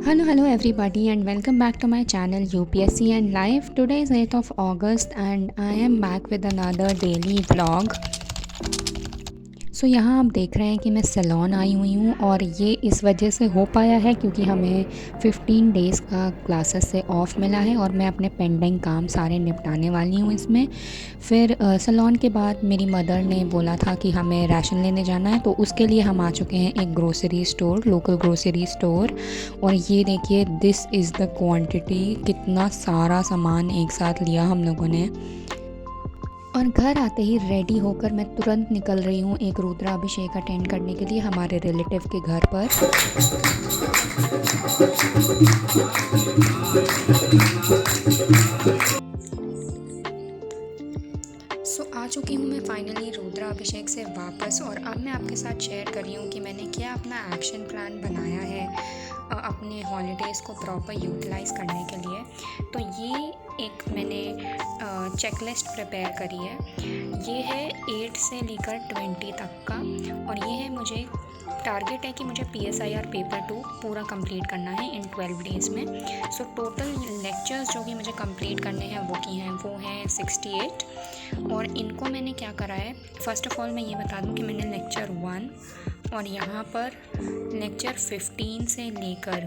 Hello everybody and welcome back to my channel UPSC and Life. Today is 8th of August and I am back with another daily vlog. यहाँ आप देख रहे हैं कि मैं salon आई हुई हूँ और ये इस वजह से हो पाया है क्योंकि हमें 15 डेज़ का क्लासेस से ऑफ़ मिला है और मैं अपने पेंडिंग काम सारे निपटाने वाली हूँ इसमें। फिर सैलून के बाद मेरी मदर ने बोला था कि हमें राशन लेने जाना है, तो उसके लिए हम आ चुके हैं एक grocery store, local grocery store. और ये देखिए, दिस इज़ द क्वांटिटी, कितना सारा सामान एक साथ लिया हम लोगों ने। और घर आते ही रेडी होकर मैं तुरंत निकल रही हूँ एक रुद्राभिषेक अटेंड करने के लिए हमारे रिलेटिव के घर पर। आ चुकी हूँ मैं फाइनली रुद्राभिषेक से वापस, और अब मैं आपके साथ शेयर कर रही हूँ कि मैंने क्या अपना एक्शन प्लान बनाया है अपने हॉलीडेज़ को प्रॉपर यूटिलाइज़ करने के लिए। तो ये एक मैंने चेकलिस्ट प्रिपेयर करी है। ये है 8 से लेकर 20 तक का, और ये है, मुझे टारगेट है कि मुझे PSIR पेपर 2 पूरा कंप्लीट करना है इन 12 डेज़ में। टोटल लेक्चर्स जो कि मुझे कंप्लीट करने हैं वो हैं 68। और इनको मैंने क्या करा है, फ़र्स्ट ऑफ़ ऑल मैं ये बता दूं कि मैंने लेक्चर 1 और यहाँ पर लेक्चर 15 से लेकर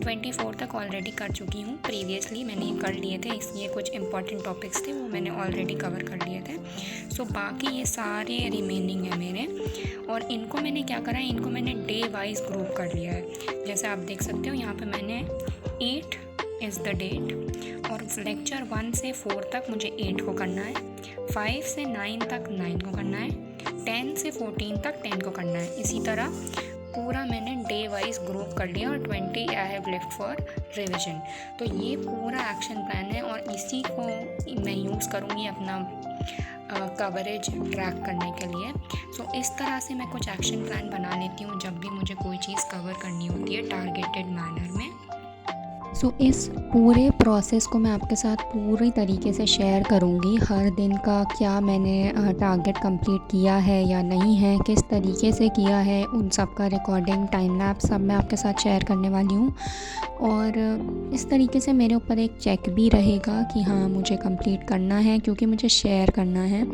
24 तक ऑलरेडी कर चुकी हूँ। प्रीवियसली मैंने ये कर लिए थे, इसलिए कुछ इंपॉर्टेंट टॉपिक्स थे वो मैंने ऑलरेडी कवर कर लिए थे। बाकी ये सारे रिमेनिंग है मेरे, और इनको मैंने क्या करा है, इनको मैंने डे वाइज ग्रुप कर लिया है। जैसे आप देख सकते हो यहाँ पे मैंने 8 इज़ द डेट, और लेक्चर 1 से 4 तक मुझे 8 को करना है, 5 से 9 तक 9 को करना है, 10 से 14 तक 10 को करना है। इसी तरह पूरा मैंने डे वाइज ग्रुप कर लिया, और 20 I have left for revision. तो ये पूरा एक्शन प्लान है, और इसी को मैं यूज़ करूँगी अपना कवरेज ट्रैक करने के लिए। इस तरह से मैं कुछ एक्शन प्लान बना लेती हूँ जब भी मुझे कोई चीज़ कवर करनी होती है टारगेटेड मैनर में। इस पूरे प्रोसेस को मैं आपके साथ पूरी तरीके से शेयर करूँगी। हर दिन का क्या मैंने टारगेट कंप्लीट किया है या नहीं है, किस तरीके से किया है, उन सब का रिकॉर्डिंग, टाइम लैप्स सब मैं आपके साथ शेयर करने वाली हूँ। और इस तरीके से मेरे ऊपर एक चेक भी रहेगा कि हाँ, मुझे कंप्लीट करना है, क्योंकि मुझे शेयर करना है।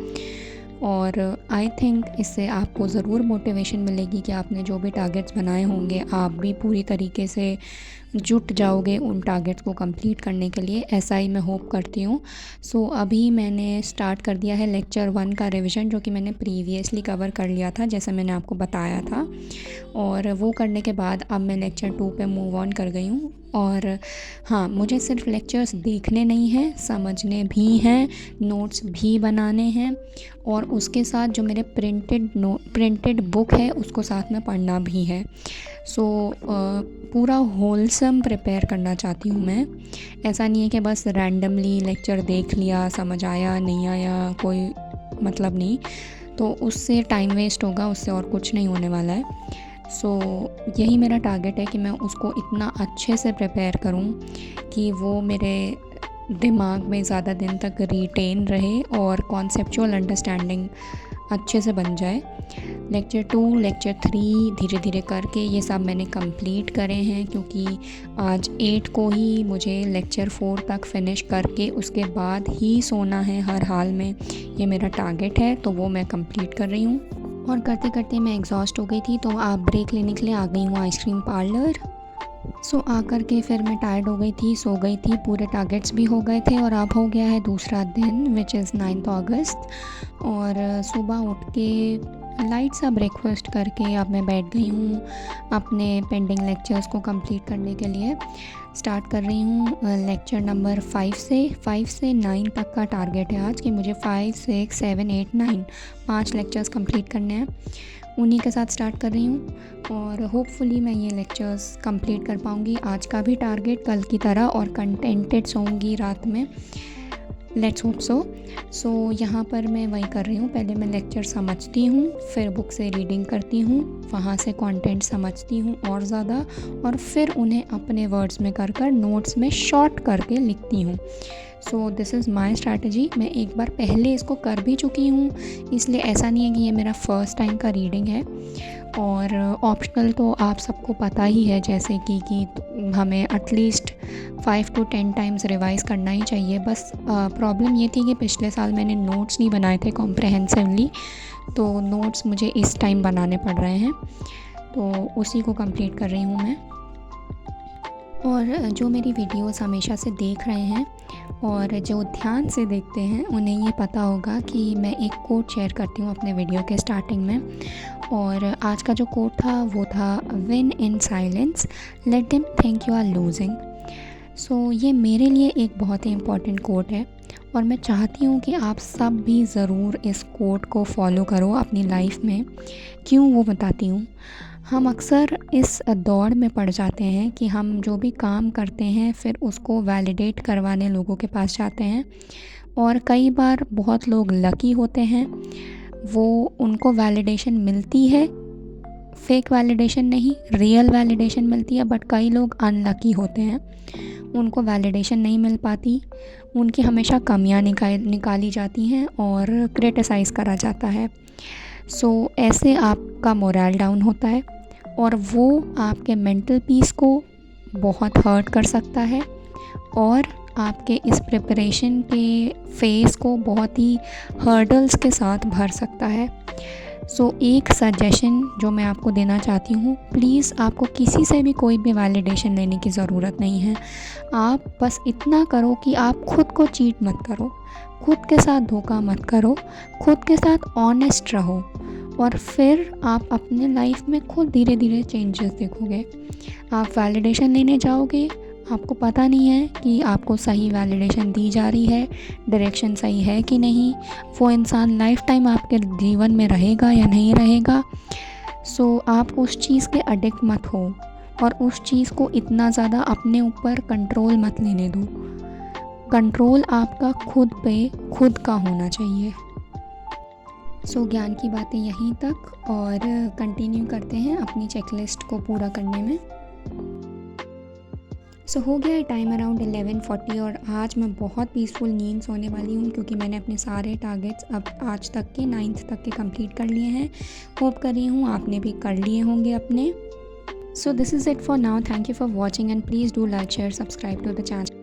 और आई थिंक इससे आपको ज़रूर मोटिवेशन मिलेगी कि आपने जो भी टारगेट्स बनाए होंगे आप भी पूरी तरीके से जुट जाओगे उन टारगेट्स को कंप्लीट करने के लिए, ऐसा ही मैं होप करती हूँ। अभी मैंने स्टार्ट कर दिया है लेक्चर 1 का रिवीजन, जो कि मैंने प्रीवियसली कवर कर लिया था जैसे मैंने आपको बताया था। और वो करने के बाद अब मैं लेक्चर 2 पे मूव ऑन कर गई हूँ। और हाँ, मुझे सिर्फ लेक्चर्स देखने नहीं हैं, समझने भी हैं, नोट्स भी बनाने हैं, और उसके साथ जो मेरे प्रिंटेड बुक है उसको साथ में पढ़ना भी है। पूरा होलसम प्रिपेयर करना चाहती हूँ मैं। ऐसा नहीं है कि बस रैंडमली लेक्चर देख लिया, समझ आया नहीं आया, कोई मतलब नहीं, तो उससे टाइम वेस्ट होगा, उससे और कुछ नहीं होने वाला है। यही मेरा टारगेट है कि मैं उसको इतना अच्छे से प्रिपेयर करूँ कि वो मेरे दिमाग में ज़्यादा दिन तक रिटेन रहे और कॉन्सेप्चुअल अंडरस्टैंडिंग अच्छे से बन जाए। लेक्चर 2, लेक्चर 3 धीरे धीरे करके ये सब मैंने कंप्लीट करे हैं, क्योंकि आज 8 को ही मुझे लेक्चर 4 तक फिनिश करके उसके बाद ही सोना है हर हाल में। ये मेरा टारगेट है, तो वो मैं कंप्लीट कर रही हूँ। और करते करते मैं एग्जॉस्ट हो गई थी, तो आप ब्रेक लेने के लिए आ गई हूँ आइसक्रीम पार्लर। आकर के फिर मैं टायर्ड हो गई थी, सो गई थी, पूरे टारगेट्स भी हो गए थे, और अब हो गया है दूसरा दिन विच इज़ 9th अगस्त। और सुबह उठ के लाइट सा ब्रेकफास्ट करके अब मैं बैठ गई हूँ अपने पेंडिंग लेक्चर्स को कंप्लीट करने के लिए। स्टार्ट कर रही हूँ लेक्चर नंबर 5 से 9 तक का टारगेट है आज, कि मुझे 5, 6, 7, 8, 9 5 लेक्चर्स कंप्लीट करने हैं। उन्हीं के साथ स्टार्ट कर रही हूँ, और होपफुली मैं ये लेक्चर्स कंप्लीट कर पाऊँगी आज का भी टारगेट कल की तरह, और कंटेंटेड सोऊंगी रात में। Let's hope so. यहाँ पर मैं वही कर रही हूँ, पहले मैं लेक्चर समझती हूँ, फिर बुक से रीडिंग करती हूँ, वहाँ से कंटेंट समझती हूँ और ज़्यादा, और फिर उन्हें अपने वर्ड्स में कर नोट्स में शॉर्ट करके लिखती हूँ। This is my strategy. मैं एक बार पहले इसको कर भी चुकी हूँ, इसलिए ऐसा नहीं है कि ये मेरा फ़र्स्ट टाइम का रीडिंग है। और ऑप्शनल तो आप सबको पता ही है, जैसे कि हमें एटलीस्ट 5 to 10 टाइम्स रिवाइज़ करना ही चाहिए। बस प्रॉब्लम ये थी कि पिछले साल मैंने नोट्स नहीं बनाए थे कॉम्प्रहेंसिवली, तो नोट्स मुझे इस टाइम बनाने पड़ रहे हैं, तो उसी को कंप्लीट कर रही हूँ मैं। और जो मेरी वीडियोस हमेशा से देख रहे हैं और जो ध्यान से देखते हैं उन्हें ये पता होगा कि मैं एक कोट शेयर करती हूँ अपने वीडियो के स्टार्टिंग में। और आज का जो कोट था वो था, win in silence, let them think you are losing. So ये मेरे लिए एक बहुत ही इम्पॉर्टेंट कोट है और मैं चाहती हूँ कि आप सब भी ज़रूर इस कोट को फॉलो करो अपनी लाइफ में। क्यों, वो बताती हूँ। हम अक्सर इस दौड़ में पड़ जाते हैं कि हम जो भी काम करते हैं फिर उसको वैलिडेट करवाने लोगों के पास जाते हैं, और कई बार बहुत लोग लकी होते हैं, वो उनको वैलिडेशन मिलती है, फेक वैलिडेशन नहीं, रियल वैलिडेशन मिलती है। बट कई लोग अनलकी होते हैं, उनको वैलिडेशन नहीं मिल पाती, उनकी हमेशा कमियां निकाली जाती हैं और क्रिटिसाइज़ करा जाता है। सो ऐसे आपका मोरल डाउन होता है और वो आपके मेंटल पीस को बहुत हर्ट कर सकता है और आपके इस प्रिपरेशन के फेज़ को बहुत ही हर्डल्स के साथ भर सकता है। सो एक सजेशन जो मैं आपको देना चाहती हूँ, प्लीज़ आपको किसी से भी कोई भी वैलिडेशन लेने की ज़रूरत नहीं है। आप बस इतना करो कि आप खुद को चीट मत करो, खुद के साथ धोखा मत करो, खुद के साथ ऑनेस्ट रहो, और फिर आप अपने लाइफ में खुद धीरे धीरे चेंजेस देखोगे। आप वैलिडेशन लेने जाओगे, आपको पता नहीं है कि आपको सही वैलिडेशन दी जा रही है, डायरेक्शन सही है कि नहीं, वो इंसान लाइफ टाइम आपके जीवन में रहेगा या नहीं रहेगा। सो आप उस चीज़ के एडिक्ट मत हो और उस चीज़ को इतना ज़्यादा अपने ऊपर कंट्रोल मत लेने दो। कंट्रोल आपका खुद पे खुद का होना चाहिए। सो ज्ञान की बातें यहीं तक, और कंटिन्यू करते हैं अपनी चेकलिस्ट को पूरा करने में। सो हो गया है टाइम अराउंड 11:40 और आज मैं बहुत पीसफुल नींद सोने वाली हूँ, क्योंकि मैंने अपने सारे टारगेट्स अब आज तक के 9th तक के कंप्लीट कर लिए हैं। होप कर रही हूँ आपने भी कर लिए होंगे अपने। So this is it for now. Thank you for watching and please do like, share, subscribe to the channel.